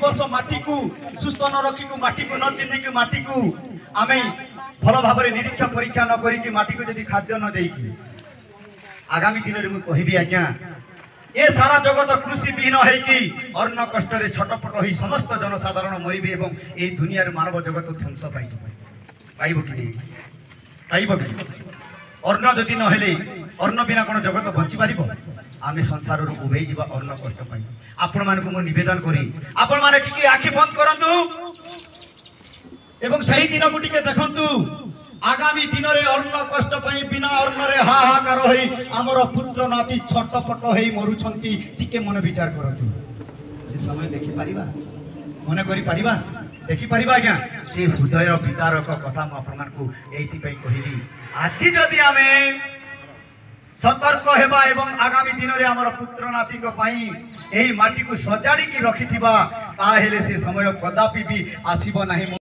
वर्ष माटी को सुस्थ न रखी माटी को न चिन्ह की माटी को आम भल भाव निरीक्षा परीक्षा न करी माटी को जदि खाद्य न देकी आगामी दिन में कहबी आज्ञा ए सारा जगत कृषि विहीन होगी अन्न कष्ट छटपट हो समस्त जनसाधारण मरबे और ये दुनिया मानव जगत ध्वंस पाइब कि पाइब कि अन्न जदि नहेले अन्न बिना कौन जगत बंची पार आम संसार उभे जा अन्न कष्ट पाई आपण मान को निवेदन करी आपण मैंने टी आखि बंद करूँ एवं सही दिन को टिके देखंतु आगामी दिन में अन्न कष्ट पाई बिना अन्न रे हाहाकार होई हमर पुत्र नाती छटपट होई मरुछंती टिके मन विचार करंतु से समय देखि परिबा मन करि परिबा देखि परिबा क्या से हृदय विदारक कथा म आपन मान को एथि पई कहिली आज जदि आमे सतर्क हेबा एवं आगामी दिन में हमर पुत्र नाती को पाई एही माटी को सजाड़ी की रखिथिबा ताहेले से समय कदापि भी आसीबो नाही।